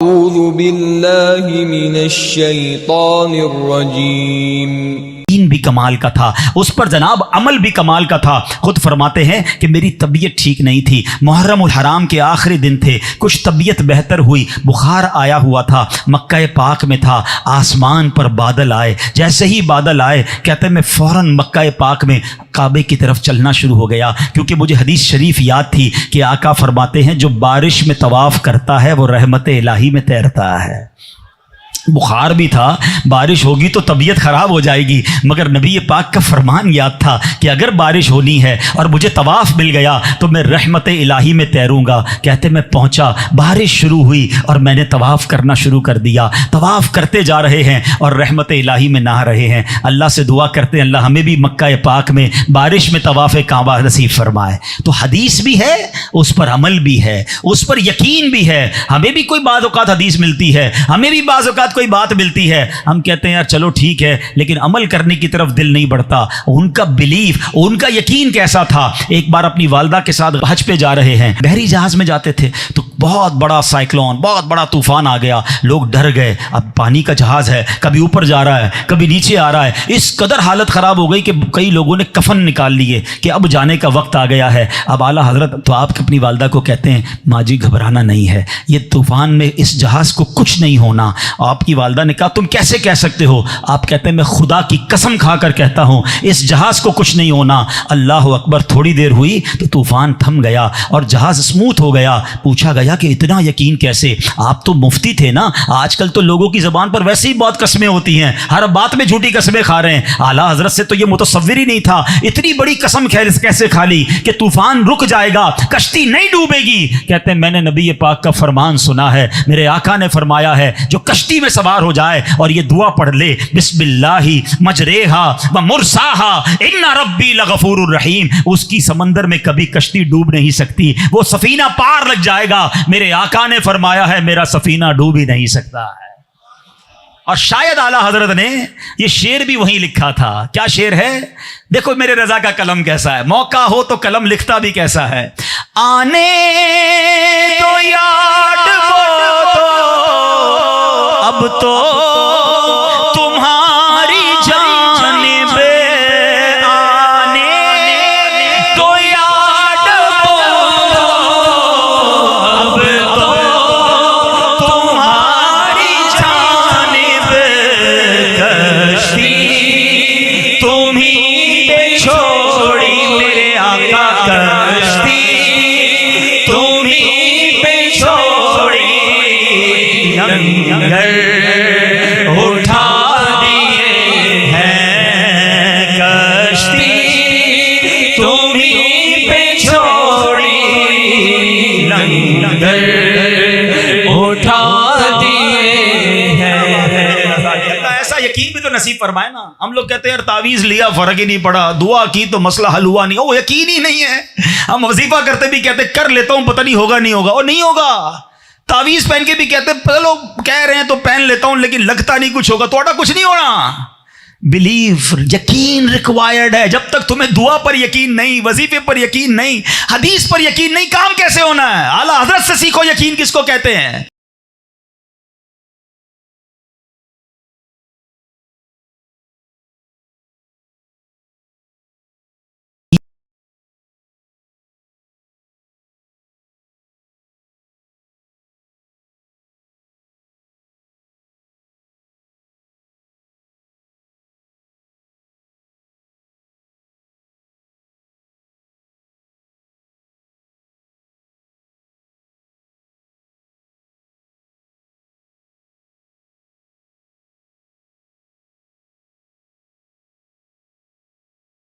اعوذ باللہ من الشیطان الرجیم۔ دین بھی کمال کا تھا، اس پر جناب عمل بھی کمال کا تھا۔ خود فرماتے ہیں کہ میری طبیعت ٹھیک نہیں تھی، محرم الحرام کے آخری دن تھے، کچھ طبیعت بہتر ہوئی، بخار آیا ہوا تھا، مکہ پاک میں تھا، آسمان پر بادل آئے، جیسے ہی بادل آئے کہتے میں فوراً مکہ پاک میں کعبے کی طرف چلنا شروع ہو گیا، کیونکہ مجھے حدیث شریف یاد تھی کہ آقا فرماتے ہیں جو بارش میں طواف کرتا ہے وہ رحمت الہی میں تیرتا ہے۔ بخار بھی تھا، بارش ہوگی تو طبیعت خراب ہو جائے گی، مگر نبی پاک کا فرمان یاد تھا کہ اگر بارش ہونی ہے اور مجھے طواف مل گیا تو میں رحمت الہی میں تیروں گا۔ کہتے میں پہنچا، بارش شروع ہوئی اور میں نے طواف کرنا شروع کر دیا۔ طواف کرتے جا رہے ہیں اور رحمت الہی میں نہا رہے ہیں۔ اللہ سے دعا کرتے ہیں اللہ ہمیں بھی مکہ پاک میں بارش میں طواف کعبہ نصیب فرمائے۔ تو حدیث بھی ہے، اس پر عمل بھی ہے، اس پر یقین بھی ہے۔ ہمیں بھی کوئی بعض اوقات حدیث ملتی ہے، ہمیں بھی بعض اوقات کوئی بات ملتی ہے، ہم کہتے ہیں یار چلو ٹھیک ہے، لیکن عمل کرنے کی طرف دل نہیں بڑھتا۔ ان کا بلیف، ان کا یقین کیسا تھا۔ ایک بار اپنی والدہ کے ساتھ حج پہ جا رہے ہیں، بحری جہاز میں جاتے تھے تو بہت بڑا سائیکلون، بہت بڑا طوفان آ گیا، لوگ ڈر گئے۔ اب پانی کا جہاز ہے، کبھی اوپر جا رہا ہے، کبھی نیچے آ رہا ہے، اس قدر حالت خراب ہو گئی کہ کئی لوگوں نے کفن نکال لیے کہ اب جانے کا وقت آ گیا ہے۔ اب اعلیٰ حضرت تو آپ اپنی والدہ کو کہتے ہیں ماں جی گھبرانا نہیں ہے، یہ طوفان میں اس جہاز کو کچھ نہیں ہونا۔ آپ کی والدہ نے کہا تم کیسے کہہ سکتے ہو؟ آپ کہتے ہیں میں خدا کی قسم کھا کر کہتا ہوں اس جہاز کو کچھ نہیں ہونا۔ اللہ اکبر، تھوڑی دیر ہوئی تو طوفان تھم گیا اور جہاز اسموتھ ہو گیا۔ پوچھا گیا کہ اتنا یقین کیسے؟ آپ تو مفتی تھے نا، آج کل تو لوگوں کی زبان پر ویسے ہی بہت قسمیں ہوتی ہیں، ہر بات میں جھوٹی قسمیں کھا رہے ہیں۔ اعلیٰ حضرت سے تو یہ متصور ہی نہیں تھا، اتنی بڑی قسم کیسے کھا لی کہ طوفان رک جائے گا، کشتی نہیں ڈوبے گی۔ کہتے ہیں میں نے نبی پاک کا فرمان سنا ہے، میرے آقا نے فرمایا ہے جو کشتی میں سوار ہو جائے اور یہ دعا پڑھ لے بسم اللہ مجریہا و مرساہا ان ربی لغفور الرحیم، اس کی سمندر میں کبھی کشتی ڈوب نہیں سکتی، وہ سفینہ پار لگ جائے گا۔ میرے آقا نے فرمایا ہے میرا سفینہ ڈوب ہی نہیں سکتا ہے۔ اور شاید اعلیٰ حضرت نے یہ شعر بھی وہیں لکھا تھا۔ کیا شعر ہے؟ دیکھو میرے رضا کا قلم کیسا ہے، موقع ہو تو قلم لکھتا بھی کیسا ہے۔ آنے تو یاد وہ تو اب تو تمہاری جانب آنے تو یاد وہ اب تو تمہاری جانب کشتی تمہیں پہ چھوڑی میرے آقا، کشتی تمہیں پہ چھوڑی، لنگر اٹھا دیے ہیں، کشتی تمہیں پہ چھوڑی، لنگر اٹھا دیے ہیں۔ ایسا یقین بھی تو نصیب فرمائے نا۔ ہم لوگ کہتے ہیں یار تعویذ لیا فرق ہی نہیں پڑا، دعا کی تو مسئلہ حل ہوا نہیں، وہ یقین ہی نہیں ہے۔ ہم وظیفہ کرتے بھی کہتے کر لیتا ہوں پتہ نہیں ہوگا نہیں ہوگا، اور نہیں ہوگا۔ تعویذ پہن کے بھی کہتے چلو کہہ رہے ہیں تو پہن لیتا ہوں لیکن لگتا نہیں کچھ ہوگا، تھوڑا کچھ نہیں ہونا۔ بلیف، یقین ریکوائرڈ ہے۔ جب تک تمہیں دعا پر یقین نہیں، وظیفے پر یقین نہیں، حدیث پر یقین نہیں، کام کیسے ہونا ہے؟ اعلیٰ حضرت سے سیکھو یقین کس کو کہتے ہیں۔